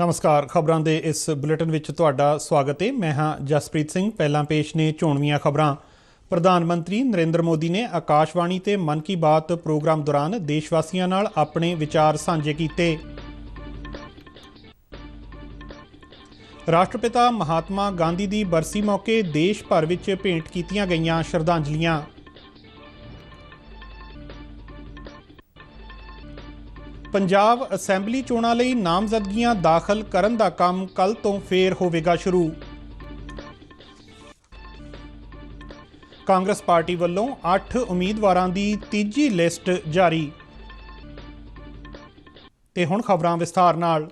नमस्कार। खबरां दे इस बुलेटिन विच तुहाडा स्वागत है। मैं हाँ जसप्रीत सिंह। पहलां पेश ने चोणवीआं खबरां। प्रधानमंत्री नरेंद्र मोदी ने आकाशवाणी ते मन की बात प्रोग्राम दौरान देशवासियों नाल अपने विचार साझे कीते। राष्ट्रपिता महात्मा गांधी दी बरसी मौके देश भर विच भेंट कीतियां गईयां श्रद्धांजलियां। पंजाब असैंबली चोणां लई नामजदगियां दाखल करन दा काम कल तो फेर होवेगा शुरू। कांग्रेस पार्टी वल्लों 8 उम्मीदवारां दी तीजी लिस्ट जारी। ते हुण खबरां विस्तार नाल।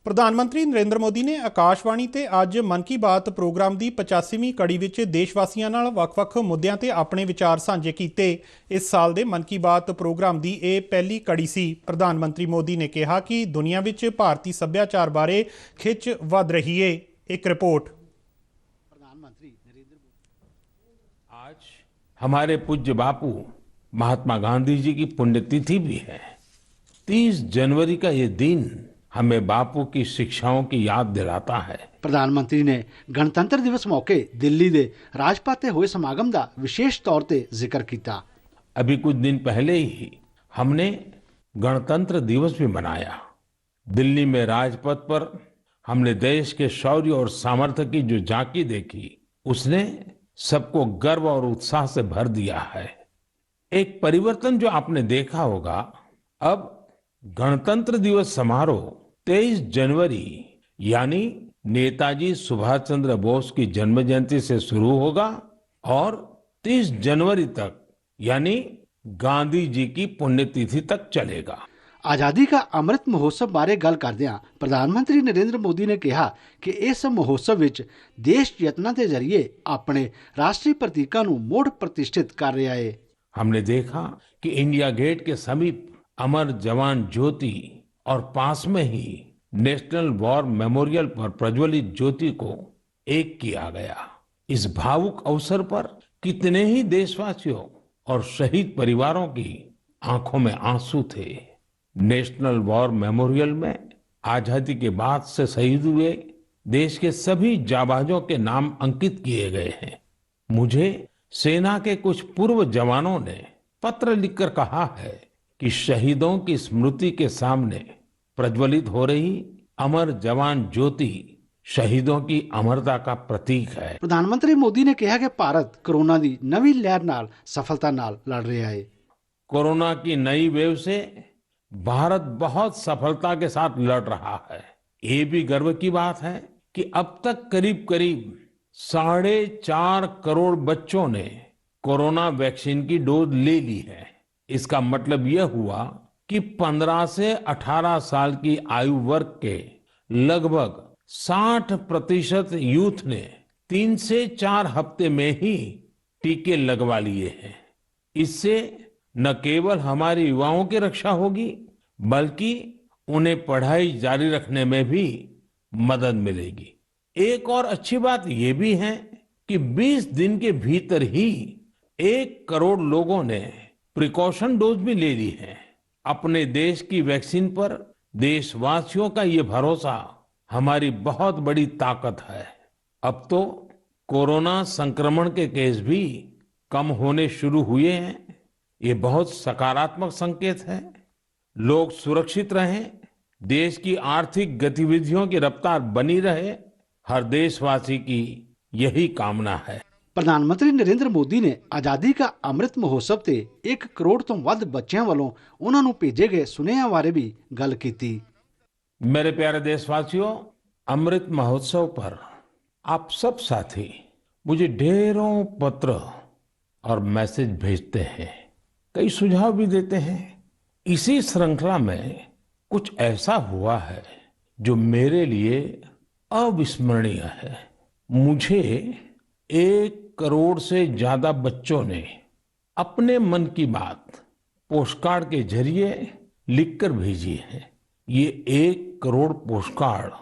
प्रधानमंत्री नरेंद्र मोदी ने आकाशवाणी ते अज मन की बात प्रोग्राम की 85वीं कड़ी विच देशवासियों नाल वख-वख मुद्दों ते अपने विचार साझे कीते। इस साल दे मन की बात प्रोग्राम की यह पहली कड़ी सी। प्रधानमंत्री मोदी ने कहा कि दुनिया विच भारतीय सभ्याचार बारे खिच वध रही है। एक रिपोर्ट। प्रधानमंत्री नरेंद्र मोदी आज हमारे पूज्य बापू महात्मा गांधी जी की पुण्यतिथि भी है। 30 जनवरी का ये दिन हमें बापू की शिक्षाओं की याद दिलाता है। प्रधानमंत्री ने गणतंत्र दिवस मौके दिल्ली दे राजपथ ते हुए समागम का विशेष तौर ते जिक्र किया। अभी कुछ दिन पहले ही हमने गणतंत्र दिवस भी मनाया। दिल्ली में राजपथ पर हमने देश के शौर्य और सामर्थ्य की जो झांकी देखी, उसने सबको गर्व और उत्साह से भर दिया है। एक परिवर्तन जो आपने देखा होगा, अब गणतंत्र दिवस समारोह 23 जनवरी यानी नेताजी सुभाष चंद्र बोस की जन्म जयंती से शुरू होगा और 30 जनवरी तक यानी गांधी जी की पुण्यतिथि तक चलेगा। आजादी का अमृत महोत्सव बारे गल करदियां प्रधानमंत्री नरेंद्र मोदी ने कहा कि इस महोत्सव विच देश यत्नां के जरिए अपने राष्ट्रीय प्रतीकां नूं मुड़ प्रतिष्ठित कर रहा है। हमने देखा कि इंडिया गेट के समीप अमर जवान ज्योति और पास में ही नेशनल वॉर मेमोरियल पर प्रज्वलित ज्योति को एक किया गया। इस भावुक अवसर पर कितने ही देशवासियों और शहीद परिवारों की आंखों में आंसू थे। नेशनल वॉर मेमोरियल में आजादी के बाद से शहीद हुए देश के सभी जाबाजों के नाम अंकित किए गए हैं। मुझे सेना के कुछ पूर्व जवानों ने पत्र लिखकर कहा है कि शहीदों की स्मृति के सामने प्रज्वलित हो रही अमर जवान ज्योति शहीदों की अमरता का प्रतीक है। प्रधानमंत्री मोदी ने कहा कि भारत कोरोना की नवी लहर नाल सफलता नाल लड़ रहा है। कोरोना की नई वेव से भारत बहुत सफलता के साथ लड़ रहा है। ये भी गर्व की बात है कि अब तक करीब करीब 4.5 करोड़ बच्चों ने कोरोना वैक्सीन की डोज ले ली है। इसका मतलब यह हुआ कि 15 से 18 साल की आयु वर्ग के लगभग 60% यूथ ने 3 से 4 हफ्ते में ही टीके लगवा लिए हैं। इससे न केवल हमारे युवाओं की रक्षा होगी, बल्कि उन्हें पढ़ाई जारी रखने में भी मदद मिलेगी। एक और अच्छी बात यह भी है कि 20 दिन के भीतर ही 1 करोड़ लोगों ने प्रिकॉशन डोज भी ले ली है। अपने देश की वैक्सीन पर देशवासियों का ये भरोसा हमारी बहुत बड़ी ताकत है। अब तो कोरोना संक्रमण के केस भी कम होने शुरू हुए हैं। ये बहुत सकारात्मक संकेत है। लोग सुरक्षित रहें, देश की आर्थिक गतिविधियों की रफ्तार बनी रहे, हर देशवासी की यही कामना है। प्रधानमंत्री नरेंद्र मोदी ने आजादी का अमृत महोत्सव ते 1 करोड़ तो वध बच्चों वालों उन्हां नूं भेजे गए सुनेहां बारे भी गल कीती। मेरे प्यारे देशवासियों, अमृत महोत्सव पर आप सब साथी मुझे ढेरों पत्र और मैसेज भेजते हैं, कई सुझाव भी देते हैं। इसी श्रृंखला में कुछ ऐसा हुआ है जो मेरे लिए अविस्मरणीय है। मुझे 1 करोड़ से ज्यादा बच्चों ने अपने मन की बात पोस्टकार्ड के जरिए लिखकर भेजी है। ये 1 करोड़ पोस्टकार्ड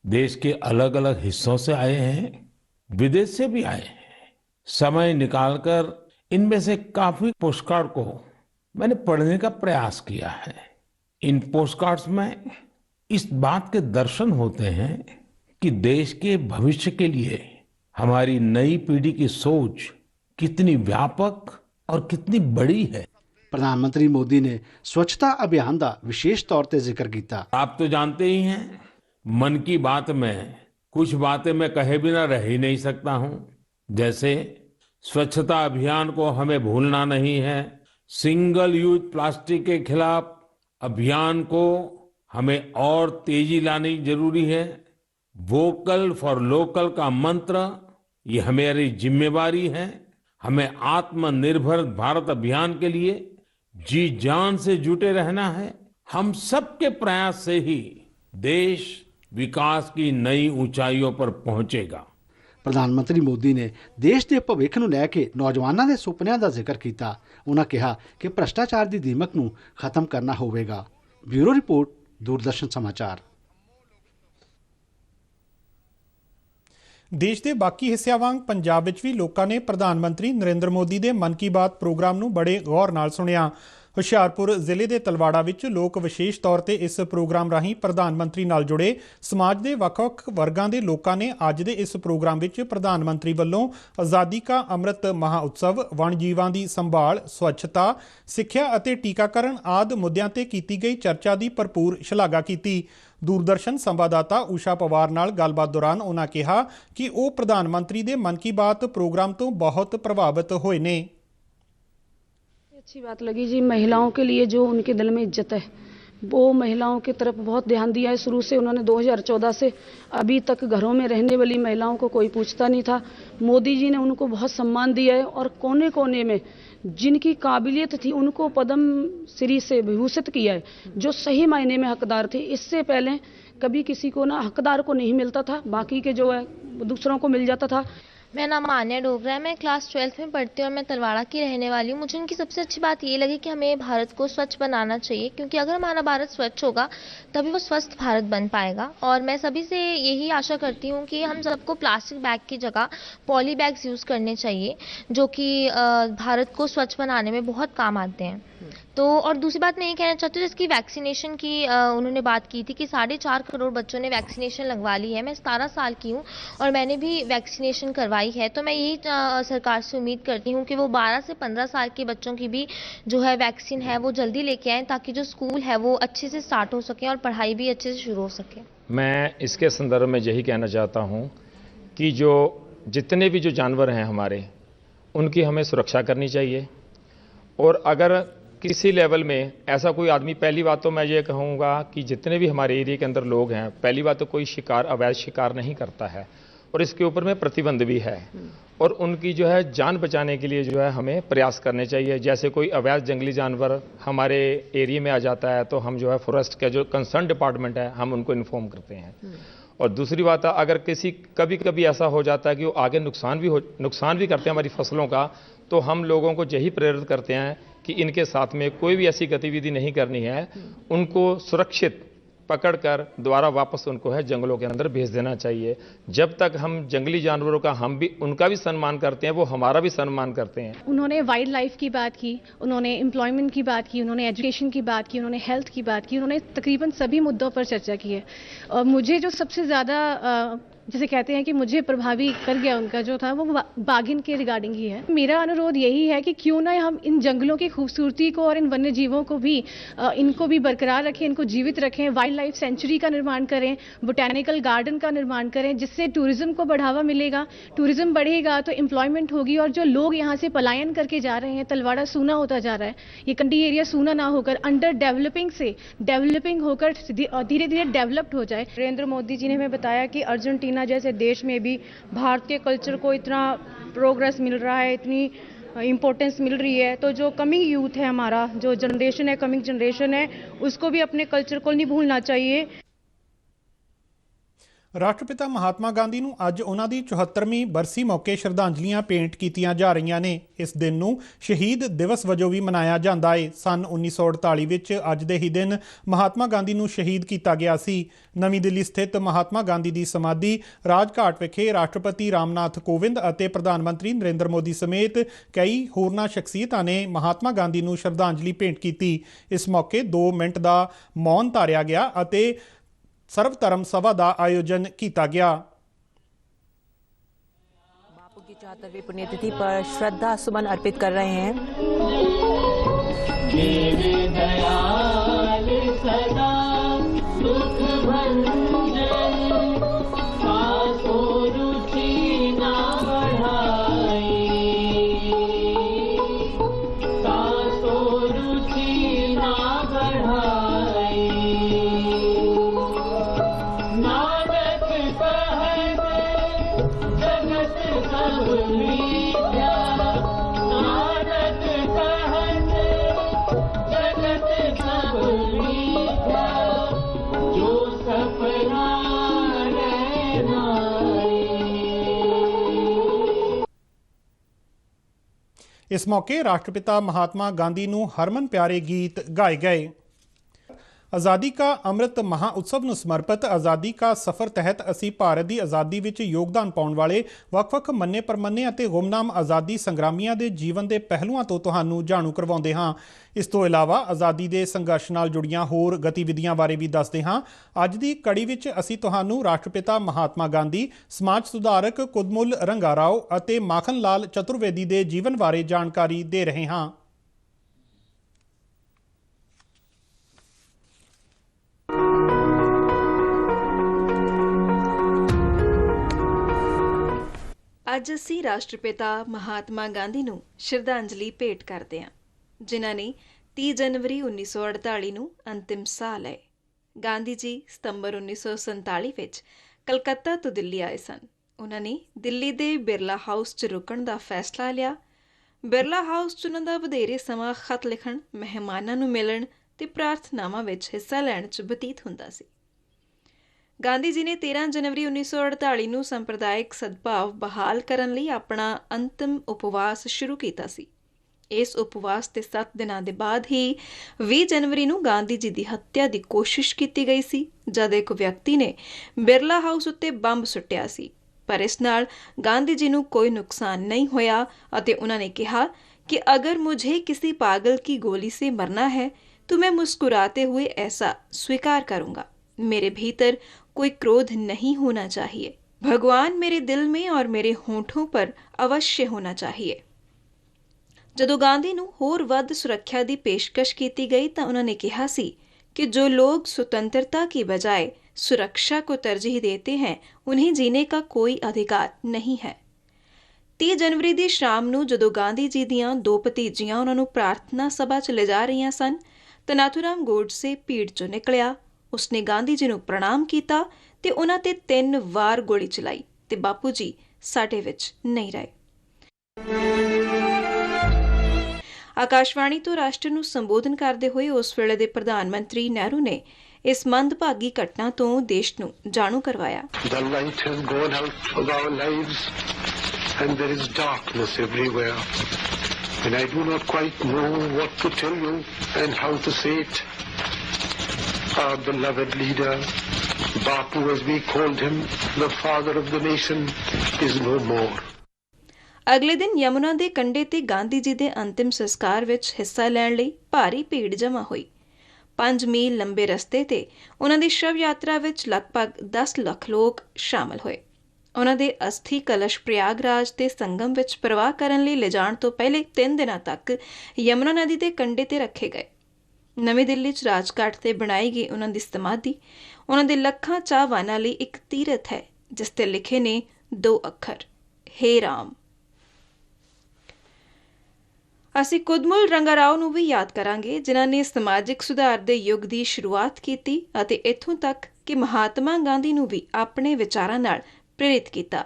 देश के अलग अलग हिस्सों से आए हैं, विदेश से भी आए हैं। समय निकालकर इनमें से काफी पोस्टकार्ड को मैंने पढ़ने का प्रयास किया है। इन पोस्टकार्ड्स में इस बात के दर्शन होते हैं कि देश के भविष्य के लिए हमारी नई पीढ़ी की सोच कितनी व्यापक और कितनी बड़ी है। प्रधानमंत्री मोदी ने स्वच्छता अभियान का विशेष तौर पर जिक्र किया। आप तो जानते ही हैं, मन की बात में कुछ बातें मैं कहे बिना रह ही नहीं सकता हूं। जैसे स्वच्छता अभियान को हमें भूलना नहीं है, सिंगल यूज प्लास्टिक के खिलाफ अभियान को हमें और तेजी लानी जरूरी है। वोकल फॉर लोकल का मंत्र ये हमारी जिम्मेवारी है। हमें आत्मनिर्भर भारत अभियान के लिए जी जान से जुटे रहना है। हम सबके प्रयास से ही देश विकास की नई ऊंचाइयों पर पहुंचेगा। प्रधानमंत्री मोदी ने देश के भविख ਨੂੰ ਲੈ ਕੇ ਨੌਜਵਾਨਾਂ ਦੇ ਸੁਪਨਿਆਂ ਦਾ ਜ਼ਿਕਰ ਕੀਤਾ। ਉਹਨਾਂ ਕਿਹਾ ਕਿ ਭ੍ਰਸ਼ਟਾਚਾਰ ਦੀ ਦੀਮਕ ਨੂੰ ਖਤਮ ਕਰਨਾ ਹੋਵੇਗਾ। ਬਿਊਰੋ ਰਿਪੋर्ट, दूरदर्शन समाचार। ਦੇਸ਼ ਦੇ ਬਾਕੀ ਹਿੱਸਿਆਂ ਵਾਂਗ ਪੰਜਾਬ ਵਿੱਚ ਵੀ ਲੋਕਾਂ ਨੇ ਪ੍ਰਧਾਨ ਮੰਤਰੀ ਨਰਿੰਦਰ ਮੋਦੀ ਦੇ ਮਨ ਕੀ ਬਾਤ ਪ੍ਰੋਗਰਾਮ ਨੂੰ ਬੜੇ ਗੌਰ ਨਾਲ ਸੁਣਿਆ। ਹੁਸ਼ਿਆਰਪੁਰ ਜ਼ਿਲ੍ਹੇ ਦੇ ਤਲਵਾੜਾ ਵਿੱਚ ਲੋਕ ਵਿਸ਼ੇਸ਼ ਤੌਰ ਤੇ ਇਸ ਪ੍ਰੋਗਰਾਮ ਰਾਹੀਂ ਪ੍ਰਧਾਨ ਮੰਤਰੀ ਨਾਲ ਜੁੜੇ। ਸਮਾਜ ਦੇ ਵੱਖ-ਵੱਖ ਵਰਗਾਂ ਦੇ ਲੋਕਾਂ ਨੇ ਅੱਜ ਦੇ ਇਸ ਪ੍ਰੋਗਰਾਮ ਵਿੱਚ ਪ੍ਰਧਾਨ ਮੰਤਰੀ ਵੱਲੋਂ ਆਜ਼ਾਦੀ ਕਾ ਅੰਮ੍ਰਿਤ ਮਹਾਉਤਸਵ, ਵਣ ਜੀਵਾਂ ਦੀ ਸੰਭਾਲ, ਸਵੱਛਤਾ, ਸਿੱਖਿਆ ਅਤੇ ਟੀਕਾਕਰਨ ਆਦਿ ਮੁੱਦਿਆਂ ਤੇ ਕੀਤੀ ਗਈ ਚਰਚਾ ਦੀ ਭਰਪੂਰ ਸ਼ਲਾਘਾ ਕੀਤੀ। दूरदर्शन संवाददाता उषा पवार नाल गलबात दौरान उन्होंने कहा कि वो प्रधानमंत्री दे मन की बात प्रोग्राम तो बहुत प्रभावित हुए ने। अच्छी बात लगी जी, महिलाओं के लिए जो उनके दिल में इज्जत है वो महिलाओं की तरफ बहुत ध्यान दिया है। शुरू से उन्होंने 2014 से अभी तक घरों में रहने वाली महिलाओं को कोई पूछता नहीं था। मोदी जी ने उनको बहुत सम्मान दिया है और कोने कोने में जिनकी काबिलियत थी उनको पद्म श्री से विभूषित किया है, जो सही मायने में हकदार थे। इससे पहले कभी किसी को ना हकदार को नहीं मिलता था, बाकी के जो है दूसरों को मिल जाता था। मेरा नाम मान्या डोगरा है, मैं क्लास 12th में पढ़ती हूँ और मैं तलवाड़ा की रहने वाली हूँ। मुझे उनकी सबसे अच्छी बात ये लगी कि हमें भारत को स्वच्छ बनाना चाहिए, क्योंकि अगर हमारा भारत स्वच्छ होगा तभी वो स्वस्थ भारत बन पाएगा। और मैं सभी से यही आशा करती हूँ कि हम सबको प्लास्टिक बैग की जगह पॉली बैग्स यूज़ करने चाहिए, जो कि भारत को स्वच्छ बनाने में बहुत काम आते हैं। तो और दूसरी बात मैं ये कहना चाहती हूँ, जिसकी वैक्सीनेशन की उन्होंने बात की थी कि 4.5 करोड़ बच्चों ने वैक्सीनेशन लगवा ली है। मैं 17 साल की हूँ और मैंने भी वैक्सीनेशन करवाई है। तो मैं यही सरकार से उम्मीद करती हूँ कि वो 12 से 15 साल के बच्चों की भी जो है वैक्सीन है वो जल्दी लेके आएँ, ताकि जो स्कूल है वो अच्छे से स्टार्ट हो सके और पढ़ाई भी अच्छे से शुरू हो सके। मैं इसके संदर्भ में यही कहना चाहता हूँ कि जो जितने भी जो जानवर हैं हमारे, उनकी हमें सुरक्षा करनी चाहिए। और अगर किसी लेवल में ऐसा कोई आदमी, पहली बात तो मैं ये कहूँगा कि जितने भी हमारे एरिया के अंदर लोग हैं, पहली बात तो कोई शिकार, अवैध शिकार नहीं करता है और इसके ऊपर में प्रतिबंध भी है। और उनकी जो है जान बचाने के लिए जो है हमें प्रयास करने चाहिए। जैसे कोई अवैध जंगली जानवर हमारे एरिया में आ जाता है तो हम जो है फॉरेस्ट का जो कंसर्न डिपार्टमेंट है हम उनको इन्फॉर्म करते हैं। और दूसरी बात है, अगर कभी कभी ऐसा हो जाता है कि वो आगे नुकसान भी करते हैं हमारी फसलों का, तो हम लोगों को यही प्रेरित करते हैं कि इनके साथ में कोई भी ऐसी गतिविधि नहीं करनी है। उनको सुरक्षित पकड़कर दोबारा वापस उनको है जंगलों के अंदर भेज देना चाहिए। जब तक हम जंगली जानवरों का उनका भी सम्मान करते हैं, वो हमारा भी सम्मान करते हैं। उन्होंने वाइल्ड लाइफ की बात की, उन्होंने एम्प्लॉयमेंट की बात की, उन्होंने एजुकेशन की बात की, उन्होंने हेल्थ की बात की, उन्होंने तकरीबन सभी मुद्दों पर चर्चा की है। और मुझे जो सबसे ज़्यादा जैसे कहते हैं कि मुझे प्रभावी कर गया उनका जो था, वो बाघिन के रिगार्डिंग ही है। मेरा अनुरोध यही है कि क्यों ना हम इन जंगलों की खूबसूरती को और इन वन्य जीवों को भी इनको भी बरकरार रखें, इनको जीवित रखें। वाइल्ड लाइफ सेंचुरी का निर्माण करें, बोटैनिकल गार्डन का निर्माण करें, जिससे टूरिज्म को बढ़ावा मिलेगा। टूरिज्म बढ़ेगा तो एम्प्लॉयमेंट होगी और जो लोग यहाँ से पलायन करके जा रहे हैं, तलवाड़ा सूना होता जा रहा है, ये कंडी एरिया सूना ना होकर अंडर डेवलपिंग से डेवलपिंग होकर धीरे धीरे डेवलप्ड हो जाए। नरेंद्र मोदी जी ने हमें बताया कि अर्जेंटीना जैसे देश में भी भारत के कल्चर को इतना प्रोग्रेस मिल रहा है, इतनी इम्पोर्टेंस मिल रही है, तो जो कमिंग यूथ है, हमारा जो जनरेशन है, कमिंग जनरेशन है, उसको भी अपने कल्चर को नहीं भूलना चाहिए। ਰਾਸ਼ਟਰਪਿਤਾ ਮਹਾਤਮਾ ਗਾਂਧੀ ਨੂੰ ਅੱਜ ਉਹਨਾਂ ਦੀ 74ਵੀਂ ਬਰਸੀ ਮੌਕੇ ਸ਼ਰਧਾਂਜਲੀਆਂ ਭੇਂਟ ਕੀਤੀਆਂ ਜਾ ਰਹੀਆਂ ਨੇ। ਇਸ ਦਿਨ ਨੂੰ ਸ਼ਹੀਦ ਦਿਵਸ ਵਜੋਂ ਵੀ ਮਨਾਇਆ ਜਾਂਦਾ ਹੈ। ਸਨ 1948 ਵਿੱਚ ਅੱਜ ਦੇ ਹੀ ਦਿਨ ਮਹਾਤਮਾ ਗਾਂਧੀ ਨੂੰ ਸ਼ਹੀਦ ਕੀਤਾ ਗਿਆ ਸੀ। ਨਵੀਂ ਦਿੱਲੀ ਸਥਿਤ ਮਹਾਤਮਾ ਗਾਂਧੀ ਦੀ ਸਮਾਧੀ ਰਾਜਘਾਟ ਵਿਖੇ ਰਾਸ਼ਟਰਪਤੀ ਰਾਮਨਾਥ ਕੋਵਿੰਦ ਅਤੇ ਪ੍ਰਧਾਨ ਮੰਤਰੀ ਨਰਿੰਦਰ ਮੋਦੀ ਸਮੇਤ ਕਈ ਹੋਰਨਾਂ ਸ਼ਖਸੀਅਤਾਂ ਨੇ ਮਹਾਤਮਾ ਗਾਂਧੀ ਨੂੰ ਸ਼ਰਧਾਂਜਲੀ ਭੇਂਟ ਕੀਤੀ। ਇਸ ਮੌਕੇ 2 ਮਿੰਟ ਦਾ ਮੌਨ ਧਾਰਿਆ ਗਿਆ ਅਤੇ ਸਰਵ ਧਰਮ ਸਭਾ ਦਾ ਆਯੋਜਨ ਕੀਤਾ ਗਿਆ। बापू की 74वीं पुण्यतिथि पर श्रद्धा सुमन अर्पित कर रहे हैं। इस मौके राष्ट्रपिता महात्मा गांधी नूं हरमन प्यारे गीत गाए गए। आज़ादी का अमृत महाउत्सव ਨੂੰ ਸਮਰਪਿਤ ਆਜ਼ਾਦੀ का सफ़र तहत ਅਸੀਂ ਭਾਰਤ ਦੀ ਆਜ਼ਾਦੀ ਵਿੱਚ ਯੋਗਦਾਨ ਪਾਉਣ ਵਾਲੇ ਵੱਖ-ਵੱਖ ਮੰਨੇ ਪਰਮੰਨੇ ਅਤੇ ਗੁੰਮਨਾਮ ਆਜ਼ਾਦੀ ਸੰਗਰਾਮੀਆਂ ਦੇ ਜੀਵਨ ਦੇ ਪਹਿਲੂਆਂ ਤੋਂ ਤੁਹਾਨੂੰ ਜਾਣੂ ਕਰਵਾਉਂਦੇ ਹਾਂ। ਇਸ ਤੋਂ ਇਲਾਵਾ ਆਜ਼ਾਦੀ ਦੇ ਸੰਘਰਸ਼ ਨਾਲ ਜੁੜੀਆਂ ਹੋਰ ਗਤੀਵਿਧੀਆਂ ਬਾਰੇ ਵੀ ਦੱਸਦੇ ਹਾਂ। ਅੱਜ ਦੀ ਕੜੀ ਵਿੱਚ ਅਸੀਂ ਤੁਹਾਨੂੰ ਰਾਸ਼ਟਰਪਿਤਾ ਮਹਾਤਮਾ ਗਾਂਧੀ, ਸਮਾਜ ਸੁਧਾਰਕ ਕੁਦਮੁਲ ਰੰਗਾਰਾਓ ਅਤੇ ਮਾਖਨ ਲਾਲ ਚਤੁਰਵੇਦੀ ਦੇ ਜੀਵਨ ਬਾਰੇ ਜਾਣਕਾਰੀ ਦੇ ਰਹੇ ਹਾਂ। ਅੱਜ ਅਸੀਂ ਰਾਸ਼ਟਰਪਿਤਾ ਮਹਾਤਮਾ ਗਾਂਧੀ ਨੂੰ ਸ਼ਰਧਾਂਜਲੀ ਭੇਟ ਕਰਦੇ ਹਾਂ, ਜਿਨ੍ਹਾਂ ਨੇ 30 ਜਨਵਰੀ 1948 ਨੂੰ ਅੰਤਿਮ ਸਾਹ ਲਏ। ਗਾਂਧੀ ਜੀ ਸਤੰਬਰ 1947 ਵਿੱਚ ਕਲਕੱਤਾ ਤੋਂ ਦਿੱਲੀ ਆਏ ਸਨ। ਉਹਨਾਂ ਨੇ ਦਿੱਲੀ ਦੇ ਬਿਰਲਾ ਹਾਊਸ 'ਚ ਰੁਕਣ ਦਾ ਫੈਸਲਾ ਲਿਆ। ਬਿਰਲਾ ਹਾਊਸ 'ਚ ਉਹਨਾਂ ਦਾ ਵਧੇਰੇ ਸਮਾਂ ਖਤ ਲਿਖਣ, ਮਹਿਮਾਨਾਂ ਨੂੰ ਮਿਲਣ ਤੇ ਪ੍ਰਾਰਥਨਾਵਾਂ ਵਿੱਚ ਹਿੱਸਾ ਲੈਣ 'ਚ ਬਤੀਤ ਹੁੰਦਾ ਸੀ। ਗਾਂਧੀ ਜੀ ਨੇ 13 ਜਨਵਰੀ 1948 ਨੂੰ ਸੰਪਰਦਾਇਕ ਸਦਭਾਵ ਬਹਾਲ ਕਰਨ ਲਈ ਆਪਣਾ ਅੰਤਿਮ ਉਪਵਾਸ ਸ਼ੁਰੂ ਕੀਤਾ ਸੀ। ਇਸ ਉਪਵਾਸ ਦੇ 7 ਦਿਨਾਂ ਦੇ ਬਾਅਦ ਹੀ 20 ਜਨਵਰੀ ਨੂੰ ਗਾਂਧੀ ਜੀ ਦੀ ਹੱਤਿਆ ਦੀ ਕੋਸ਼ਿਸ਼ ਕੀਤੀ ਗਈ ਸੀ, ਜਦ ਇੱਕ ਵਿਅਕਤੀ ਨੇ ਬਿਰਲਾ ਹਾਊਸ ਉੱਤੇ ਬੰਬ ਸੁੱਟਿਆ ਸੀ। ਪਰ ਇਸ ਨਾਲ ਗਾਂਧੀ ਜੀ ਨੂੰ ਕੋਈ ਨੁਕਸਾਨ ਨਹੀਂ ਹੋਇਆ ਅਤੇ ਉਹਨਾਂ ਨੇ ਕਿਹਾ कि अगर मुझे किसी पागल की गोली से मरना है तो मैं मुस्कुराते हुए ऐसा स्वीकार करूंगा। मेरे भीतर कोई क्रोध नहीं होना चाहिए। भगवान मेरे दिल में और मेरे होंठों पर अवश्य होना चाहिए। ਜਦੋਂ ਗਾਂਧੀ ਨੂੰ ਹੋਰ ਵੱਧ ਸੁਰੱਖਿਆ ਦੀ ਪੇਸ਼ਕਸ਼ ਕੀਤੀ ਗਈ ਤਾਂ ਉਹਨਾਂ ਨੇ ਕਿਹਾ ਸੀ कि जो लोग स्वतंत्रता की बजाय सुरक्षा को तरजीह देते हैं उन्हें जीने का कोई अधिकार नहीं है। 30 ਜਨਵਰੀ ਦੀ ਸ਼ਾਮ ਨੂੰ ਜਦੋਂ ਗਾਂਧੀ ਜੀ ਦੀਆਂ 2 ਭਤੀਜੀਆਂ ਉਹਨਾਂ ਨੂੰ ਪ੍ਰਾਰਥਨਾ ਸਭਾ 'ਚ ਲਿਜਾ ਰਹੀਆਂ ਸਨ ਤਾਂ ਨਾਥੂਰਾਮ ਗੋਡਸੇ ਭੀੜ 'ਚੋਂ ਨਿਕਲਿਆ। ਉਸਨੇ ਗਾਂਧੀ ਜੀ ਨੂੰ ਪ੍ਰਣਾਮ ਕੀਤਾ ਤੇ ਉਹਨਾਂ ਤੇ 3 ਵਾਰ ਗੋਲੀ ਚਲਾਈ ਤੇ ਬਾਪੂ ਜੀ ਸਾਡੇ ਵਿੱਚ ਨਹੀਂ ਰਹੇ। ਆਕਾਸ਼ਵਾਣੀ ਤੋਂ ਰਾਸ਼ਟਰ ਨੂੰ ਸੰਬੋਧਨ ਕਰਦੇ ਹੋਏ ਉਸ ਵੇਲੇ ਦੇ ਪ੍ਰਧਾਨ ਮੰਤਰੀ ਨਹਿਰੂ ਨੇ ਇਸ ਮੰਦਭਾਗੀ ਘਟਨਾ ਤੋਂ ਦੇਸ਼ ਨੂੰ ਜਾਣੂ ਕਰਵਾਇਆ। The light has gone out of our lives and there is darkness everywhere and I do not quite know what to tell you and how to say it. Our beloved leader, Bapu as we called him, the father of the nation, is no more. ਅਗਲੇ ਦਿਨ ਯਮੁਨਾ ਦੇ ਕੰਢੇ ਤੇ ਗਾਂਧੀ ਜੀ ਦੇ ਅੰਤਿਮ ਸੰਸਕਾਰ ਵਿੱਚ ਹਿੱਸਾ ਲੈਣ ਲਈ ਭਾਰੀ ਭੀੜ ਜਮ੍ਹਾਂ ਹੋਈ। 5 ਮੀਲ ਲੰਬੇ ਰਸਤੇ ਤੇ ਉਹਨਾਂ ਦੀ ਸ਼ਵ ਯਾਤਰਾ ਵਿੱਚ ਲਗਭਗ 10 ਲੱਖ ਲੋਕ ਸ਼ਾਮਲ ਹੋਏ। ਉਹਨਾਂ ਦੇ ਅਸਥੀ ਕਲਸ਼ ਪ੍ਰਯਾਗਰਾਜ ਤੇ ਸੰਗਮ ਵਿੱਚ ਪ੍ਰਵਾਹ ਕਰਨ ਲਈ ਲਿਜਾਣ ਤੋਂ ਪਹਿਲੇ 3 ਦਿਨਾਂ ਤੱਕ ਯਮੁਨਾ ਨਦੀ ਦੇ ਕੰਢੇ ਤੇ ਰੱਖੇ ਗਏ। ਨਵੀਂ ਦਿੱਲੀ 'ਚ ਰਾਜਘਾਟ ਤੇ ਬਣਾਈ ਗਈ ਉਹਨਾਂ ਦੀ ਸਮਾਧੀ ਉਹਨਾਂ ਦੇ ਲੱਖਾਂ ਚਾਹਵਾਨਾਂ ਲਈ ਇੱਕ ਤੀਰਥ ਹੈ, ਜਿਸ ਤੇ ਲਿਖੇ ਨੇ 2 ਅੱਖਰ, ਹੇ ਰਾਮ। ਅਸੀਂ ਕੁਦਮੁਲ ਰੰਗਾਰਾਓ ਨੂੰ ਵੀ ਯਾਦ ਕਰਾਂਗੇ, ਜਿਨ੍ਹਾਂ ਨੇ ਸਮਾਜਿਕ ਸੁਧਾਰ ਦੇ ਯੁੱਗ ਦੀ ਸ਼ੁਰੂਆਤ ਕੀਤੀ ਅਤੇ ਇੱਥੋਂ ਤੱਕ ਕਿ ਮਹਾਤਮਾ ਗਾਂਧੀ ਨੂੰ ਵੀ ਆਪਣੇ ਵਿਚਾਰਾਂ ਨਾਲ ਪ੍ਰੇਰਿਤ ਕੀਤਾ।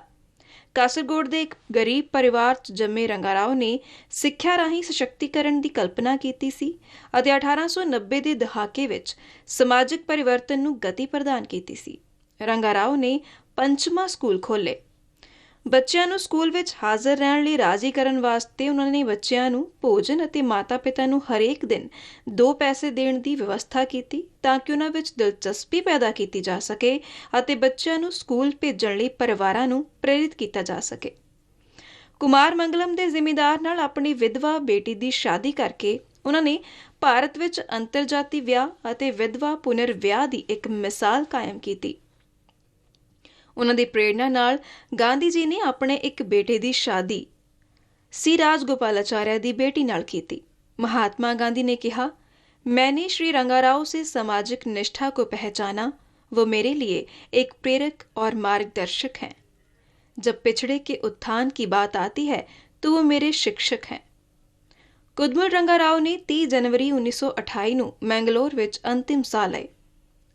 ਕਾਸਰਗੋਡ ਦੇ ਇੱਕ ਗਰੀਬ ਪਰਿਵਾਰ 'ਚ ਜੰਮੇ ਰੰਗਾਰਾਓ ਨੇ ਸਿੱਖਿਆ ਰਾਹੀਂ ਸਸ਼ਕਤੀਕਰਨ ਦੀ ਕਲਪਨਾ ਕੀਤੀ ਸੀ ਅਤੇ 1890 ਦੇ ਦਹਾਕੇ ਵਿੱਚ ਸਮਾਜਿਕ ਪਰਿਵਰਤਨ ਨੂੰ ਗਤੀ ਪ੍ਰਦਾਨ ਕੀਤੀ ਸੀ। ਰੰਗਾਰਾਓ ਨੇ 5ਵਾਂ ਸਕੂਲ ਖੋਲ੍ਹੇ। ਬੱਚਿਆਂ ਨੂੰ ਸਕੂਲ ਵਿੱਚ ਹਾਜ਼ਰ ਰਹਿਣ ਲਈ ਰਾਜ਼ੀ ਕਰਨ ਵਾਸਤੇ ਉਹਨਾਂ ਨੇ ਬੱਚਿਆਂ ਨੂੰ ਭੋਜਨ ਅਤੇ ਮਾਤਾ-ਪਿਤਾ ਨੂੰ ਹਰੇਕ ਦਿਨ 2 ਪੈਸੇ ਦੇਣ ਦੀ ਵਿਵਸਥਾ ਕੀਤੀ ਤਾਂ ਕਿ ਉਹਨਾਂ ਵਿੱਚ ਦਿਲਚਸਪੀ ਪੈਦਾ ਕੀਤੀ ਜਾ ਸਕੇ ਅਤੇ ਬੱਚਿਆਂ ਨੂੰ ਸਕੂਲ ਭੇਜਣ ਲਈ ਪਰਿਵਾਰਾਂ ਨੂੰ ਪ੍ਰੇਰਿਤ ਕੀਤਾ ਜਾ ਸਕੇ। ਕੁਮਾਰ ਮੰਗਲਮ ਦੇ ਜ਼ਿਮੀਂਦਾਰ ਨਾਲ ਆਪਣੀ ਵਿਧਵਾ ਬੇਟੀ ਦੀ ਸ਼ਾਦੀ ਕਰਕੇ ਉਹਨਾਂ ਨੇ ਭਾਰਤ ਵਿੱਚ ਅੰਤਰਜਾਤੀ ਵਿਆਹ ਅਤੇ ਵਿਧਵਾ ਪੁਨਰ ਵਿਆਹ ਦੀ ਇੱਕ ਮਿਸਾਲ ਕਾਇਮ ਕੀਤੀ। ਉਹਨਾਂ ਦੀ ਪ੍ਰੇਰਣਾ ਨਾਲ ਗਾਂਧੀ ਜੀ ਨੇ ਆਪਣੇ ਇੱਕ ਬੇਟੇ ਦੀ ਸ਼ਾਦੀ ਸੀ ਰਾਜਗੋਪਾਲਾचार्य ਦੀ बेटी नाल की। महात्मा गांधी ने कहा, मैंने श्री रंगाराव से सामाजिक निष्ठा को पहचाना, वो मेरे लिए एक प्रेरक और मार्गदर्शक हैं। जब पिछड़े के उत्थान की बात आती है तो वो मेरे शिक्षक हैं। कुदमल रंगाराव ने 30 जनवरी 1928 ਨੂੰ मैंगलोर ਵਿੱਚ अंतिम ਸਾਹ ਲਏ।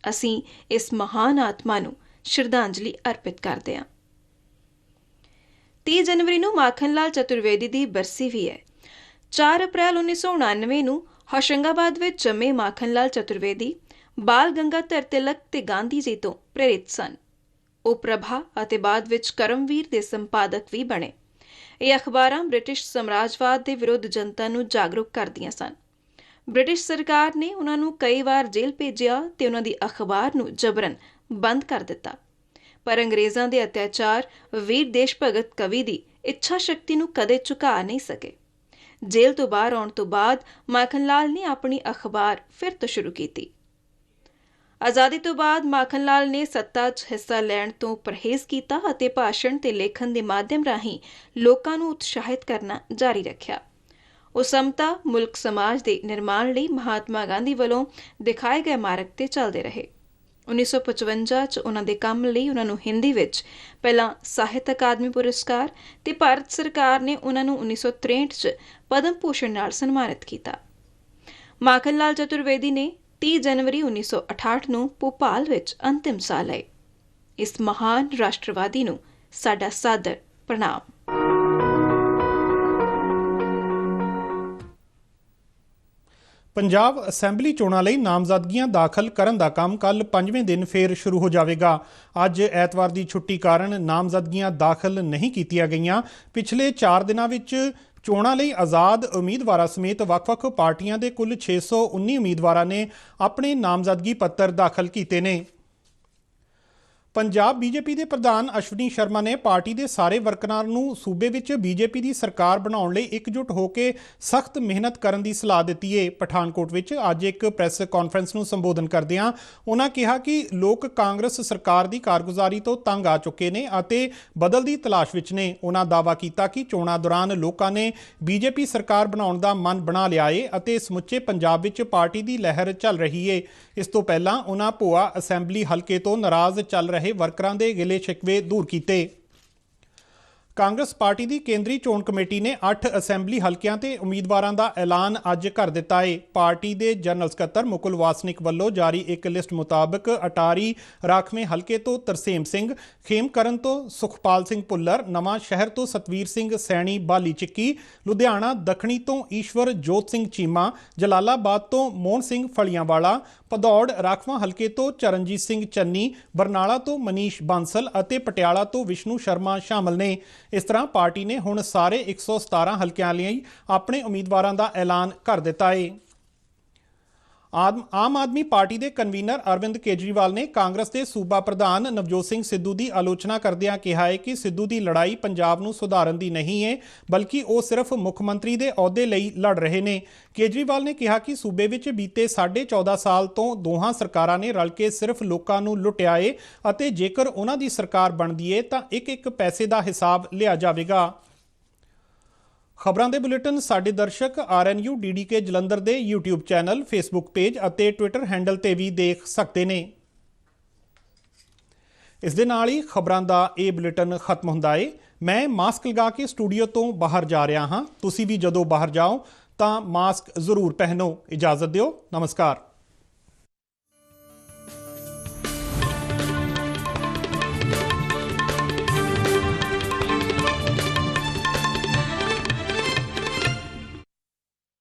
ਅਸੀਂ ਇਸ ਮਹਾਨ ਆਤਮਾ ਨੂੰ ਸ਼ਰਧਾਂਜਲੀ ਅਰਪਿਤ ਕਰਦੇ ਹਾਂ। 30 जनवरी ਨੂੰ ਮਾਖਣ ਲਾਲ ਚਤੁਰਵੇਦੀ ਦੀ ਬਰਸੀ ਵੀ ਹੈ। 4 ਅਪ੍ਰੈਲ 1999 ਨੂੰ ਹੋਸ਼ੰਗਾਬਾਦ ਵਿੱਚ ਜੰਮੇ ਮਾਖਣ ਲਾਲ ਚਤੁਰਵੇਦੀ ਬਾਲ ਗੰਗਾਧਰ ਤਿਲਕ ਤੇ ਗਾਂਧੀ ਜੀ ਤੋਂ ਪ੍ਰੇਰਿਤ ਸਨ। ਉਹ ਪ੍ਰਭਾ ਅਤੇ ਬਾਅਦ ਵਿੱਚ ਕਰਮਵੀਰ ਦੇ ਸੰਪਾਦਕ ਵੀ ਬਣੇ। ਇਹ ਅਖਬਾਰਾਂ ਬ੍ਰਿਟਿਸ਼ ਸਾਮਰਾਜਵਾਦ ਦੇ ਵਿਰੁੱਧ ਜਨਤਾ ਨੂੰ ਜਾਗਰੂਕ ਕਰਦੀਆਂ ਸਨ। ਬ੍ਰਿਟਿਸ਼ ਸਰਕਾਰ ਨੇ ਉਹਨਾਂ ਨੂੰ ਕਈ ਵਾਰ ਜੇਲ੍ਹ ਭੇਜਿਆ ਤੇ ਉਹਨਾਂ ਦੀ ਅਖਬਾਰ ਨੂੰ ਜਬਰਨ ਬੰਦ ਕਰ ਦਿੱਤਾ। ਪਰ ਅੰਗਰੇਜ਼ਾਂ ਦੇ ਅਤਿਆਚਾਰ ਵੀਰ ਦੇਸ਼ ਭਗਤ ਕਵੀ ਦੀ ਇੱਛਾ ਸ਼ਕਤੀ ਨੂੰ ਕਦੇ ਝੁਕਾ ਨਹੀਂ ਸਕੇ। ਜੇਲ੍ਹ ਤੋਂ ਬਾਹਰ ਆਉਣ ਤੋਂ ਬਾਅਦ ਮਾਖਣ ਲਾਲ ਨੇ ਆਪਣੀ ਅਖਬਾਰ ਫਿਰ ਤੋਂ ਸ਼ੁਰੂ ਕੀਤੀ। ਆਜ਼ਾਦੀ ਤੋਂ ਬਾਅਦ ਮਾਖਣ ਲਾਲ ਨੇ ਸੱਤਾ 'ਚ ਹਿੱਸਾ ਲੈਣ ਤੋਂ ਪਰਹੇਜ਼ ਕੀਤਾ ਅਤੇ ਭਾਸ਼ਣ ਤੇ ਲੇਖਣ ਦੇ ਮਾਧਿਅਮ ਰਾਹੀਂ ਲੋਕਾਂ ਨੂੰ ਉਤਸ਼ਾਹਿਤ ਕਰਨਾ ਜਾਰੀ ਰੱਖਿਆ। ਉਹ ਸਮਤਾ ਮੁਲਕ ਸਮਾਜ ਦੇ ਨਿਰਮਾਣ ਲਈ ਮਹਾਤਮਾ ਗਾਂਧੀ ਵੱਲੋਂ ਦਿਖਾਏ ਗਏ ਮਾਰਗ ਤੇ ਚੱਲਦੇ ਰਹੇ। 1955 'ਚ ਉਹਨਾਂ ਦੇ ਕੰਮ ਲਈ ਉਹਨਾਂ ਨੂੰ ਹਿੰਦੀ ਵਿੱਚ ਪਹਿਲਾਂ ਸਾਹਿਤ ਅਕਾਦਮੀ ਪੁਰਸਕਾਰ ਤੇ ਭਾਰਤ ਸਰਕਾਰ ਨੇ ਉਹਨਾਂ ਨੂੰ 1963 'ਚ ਪਦਮ ਭੂਸ਼ਣ ਨਾਲ ਸਨਮਾਨਿਤ ਕੀਤਾ। ਮਾਖਣ ਲਾਲ ਚਤੁਰਵੇਦੀ ਨੇ 30 ਜਨਵਰੀ 1968 ਨੂੰ ਭੋਪਾਲ ਵਿੱਚ ਅੰਤਿਮ ਸਾਹ ਲਏ। ਇਸ ਮਹਾਨ ਰਾਸ਼ਟਰਵਾਦੀ ਨੂੰ ਸਾਡਾ ਸਾਦਰ ਪ੍ਰਣਾਮ। ਪੰਜਾਬ ਅਸੈਂਬਲੀ ਚੋਣਾਂ ਲਈ ਨਾਮਜ਼ਦਗੀਆਂ ਦਾਖਲ ਕਰਨ ਦਾ ਕੰਮ ਕੱਲ੍ਹ 5ਵੇਂ ਦਿਨ ਫੇਰ ਸ਼ੁਰੂ ਹੋ ਜਾਵੇਗਾ। ਅੱਜ ਐਤਵਾਰ ਦੀ ਛੁੱਟੀ ਕਾਰਨ ਨਾਮਜ਼ਦਗੀਆਂ ਦਾਖਲ ਨਹੀਂ ਕੀਤੀਆਂ ਗਈਆਂ। ਪਿਛਲੇ 4 ਦਿਨਾਂ ਵਿੱਚ ਚੋਣਾਂ ਲਈ ਆਜ਼ਾਦ ਉਮੀਦਵਾਰਾਂ ਸਮੇਤ ਵੱਖ-ਵੱਖ ਪਾਰਟੀਆਂ ਦੇ ਕੁੱਲ 619 ਉਮੀਦਵਾਰਾਂ ਨੇ ਆਪਣੇ ਨਾਮਜ਼ਦਗੀ ਪੱਤਰ ਦਾਖਲ ਕੀਤੇ ਨੇ। ਪੰਜਾਬ ਬੀਜੇਪੀ ਦੇ ਪ੍ਰਧਾਨ ਅਸ਼ਵਨੀ ਸ਼ਰਮਾ ਨੇ ਪਾਰਟੀ ਦੇ ਸਾਰੇ ਵਰਕਰਾਂ ਨੂੰ ਸੂਬੇ ਵਿੱਚ ਬੀਜੇਪੀ ਦੀ ਸਰਕਾਰ ਬਣਾਉਣ ਲਈ ਇਕਜੁੱਟ ਹੋ ਕੇ ਸਖਤ ਮਿਹਨਤ ਕਰਨ ਦੀ ਸਲਾਹ ਦਿੱਤੀ ਹੈ। ਪਠਾਨਕੋਟ ਵਿੱਚ ਅੱਜ ਇੱਕ ਪ੍ਰੈਸ ਕਾਨਫਰੰਸ ਨੂੰ ਸੰਬੋਧਨ ਕਰਦਿਆਂ ਉਹਨਾਂ ਕਿਹਾ ਕਿ ਲੋਕ ਕਾਂਗਰਸ ਸਰਕਾਰ ਦੀ ਕਾਰਗੁਜ਼ਾਰੀ ਤੋਂ ਤੰਗ ਆ ਚੁੱਕੇ ਨੇ ਅਤੇ ਬਦਲ ਦੀ ਤਲਾਸ਼ ਵਿੱਚ ਨੇ। ਉਹਨਾਂ ਦਾਅਵਾ ਕੀਤਾ ਕਿ ਚੋਣਾਂ ਦੌਰਾਨ ਲੋਕਾਂ ਨੇ ਬੀਜੇਪੀ ਸਰਕਾਰ ਬਣਾਉਣ ਦਾ ਮਨ ਬਣਾ ਲਿਆ ਏ ਅਤੇ ਸਮੁੱਚੇ ਪੰਜਾਬ ਵਿੱਚ ਪਾਰਟੀ ਦੀ ਲਹਿਰ ਚੱਲ ਰਹੀ ਏ। ਇਸ ਤੋਂ ਪਹਿਲਾਂ ਉਹਨਾਂ ਭੋਆ ਅਸੈਂਬਲੀ ਹਲਕੇ ਤੋਂ ਨਾਰਾਜ਼ ਚੱਲ ਰਹੇ ਵਰਕਰਾਂ ਦੇ ਗਿਲੇ ਸ਼ਿਕਵੇ ਦੂਰ ਕੀਤੇ। ਕਾਂਗਰਸ ਪਾਰਟੀ ਦੀ ਕੇਂਦਰੀ ਚੋਣ ਕਮੇਟੀ ਨੇ 8 ਅਸੈਂਬਲੀ ਹਲਕਿਆਂ ਤੇ ਉਮੀਦਵਾਰਾਂ ਦਾ ਐਲਾਨ ਅੱਜ ਕਰ ਦਿੱਤਾ ਹੈ। ਪਾਰਟੀ ਦੇ ਜਨਰਲ ਸਕੱਤਰ ਮੁਕੁਲ ਵਾਸਨਿਕ ਵੱਲੋਂ ਜਾਰੀ ਇੱਕ ਲਿਸਟ ਮੁਤਾਬਕ ਅਟਾਰੀ ਰਾਖਵੇਂ ਹਲਕੇ ਤੋਂ ਤਰਸੇਮ ਸਿੰਘ, ਖੇਮਕਰਨ ਤੋਂ ਸੁਖਪਾਲ ਸਿੰਘ ਭੁੱਲਰ, ਨਵਾਂ ਸ਼ਹਿਰ ਤੋਂ ਸਤਵੀਰ ਸਿੰਘ ਸੈਣੀ ਬਾਲੀ ਚਿੱਕੀ, ਲੁਧਿਆਣਾ ਦੱਖਣੀ ਤੋਂ ਈਸ਼ਵਰ ਜੋਤ ਸਿੰਘ ਚੀਮਾ, ਜਲਾਲਾਬਾਦ ਤੋਂ ਮੋਹਨ ਸਿੰਘ ਫਲੀਆਂਵਾਲਾ, ਭਦੌੜ ਰਾਖਵਾਂ ਹਲਕੇ ਤੋਂ ਚਰਨਜੀਤ ਸਿੰਘ ਚੰਨੀ, ਬਰਨਾਲਾ ਤੋਂ ਮਨੀਸ਼ ਬਾਂਸਲ ਅਤੇ ਪਟਿਆਲਾ ਤੋਂ ਵਿਸ਼ਨੂੰ ਸ਼ਰਮਾ ਸ਼ਾਮਲ ਨੇ। ਇਸ ਤਰ੍ਹਾਂ ਪਾਰਟੀ ਨੇ ਹੁਣ ਸਾਰੇ 117 ਹਲਕਿਆਂ ਲਈ ਆਪਣੇ ਉਮੀਦਵਾਰਾਂ ਦਾ ਐਲਾਨ ਕਰ ਦਿੱਤਾ ਹੈ। ਆਮ ਆਦਮੀ ਪਾਰਟੀ ਦੇ ਕਨਵੀਨਰ ਅਰਵਿੰਦ ਕੇਜਰੀਵਾਲ ਨੇ ਕਾਂਗਰਸ ਦੇ ਸੂਬਾ ਪ੍ਰਧਾਨ ਨਵਜੋਤ ਸਿੰਘ ਸਿੱਧੂ ਦੀ ਆਲੋਚਨਾ ਕਰਦਿਆਂ ਕਿਹਾ ਹੈ ਕਿ ਸਿੱਧੂ ਦੀ ਲੜਾਈ ਪੰਜਾਬ ਨੂੰ ਸੁਧਾਰਨ ਦੀ ਨਹੀਂ ਹੈ, ਬਲਕਿ ਉਹ ਸਿਰਫ ਮੁੱਖ ਮੰਤਰੀ ਦੇ ਅਹੁਦੇ ਲਈ ਲੜ ਰਹੇ ਨੇ। ਕੇਜਰੀਵਾਲ ਨੇ ਕਿਹਾ ਕਿ ਸੂਬੇ ਵਿੱਚ ਬੀਤੇ 14.5 ਸਾਲ ਤੋਂ ਦੋਹਾਂ ਸਰਕਾਰਾਂ ਨੇ ਰਲ ਕੇ ਸਿਰਫ ਲੋਕਾਂ ਨੂੰ ਲੁੱਟਿਆ ਏ ਅਤੇ ਜੇਕਰ ਉਹਨਾਂ ਦੀ ਸਰਕਾਰ ਬਣਦੀ ਏ ਤਾਂ ਇੱਕ ਪੈਸੇ ਦਾ ਹਿਸਾਬ ਲਿਆ ਜਾਵੇਗਾ। ਖਬਰਾਂ ਦੇ ਬੁਲੇਟਿਨ ਸਾਡੇ ਦਰਸ਼ਕ RNU DDK ਜਲੰਧਰ ਦੇ YouTube ਚੈਨਲ, ਫੇਸਬੁੱਕ ਪੇਜ ਅਤੇ ਟਵਿੱਟਰ ਹੈਂਡਲ ਤੇ ਵੀ ਦੇਖ ਸਕਦੇ ਨੇ। ਇਸ ਦੇ ਨਾਲ ਹੀ ਖਬਰਾਂ ਦਾ ਇਹ ਬੁਲੇਟਿਨ ਖਤਮ ਹੁੰਦਾ ਏ। ਮੈਂ ਮਾਸਕ ਲਗਾ ਕੇ ਸਟੂਡੀਓ ਤੋਂ ਬਾਹਰ ਜਾ ਰਿਹਾ ਹਾਂ। ਤੁਸੀਂ ਵੀ ਜਦੋਂ ਬਾਹਰ ਜਾਓ ਤਾਂ ਮਾਸਕ ਜ਼ਰੂਰ ਪਹਿਨੋ। ਇਜਾਜ਼ਤ ਦਿਓ। ਨਮਸਕਾਰ।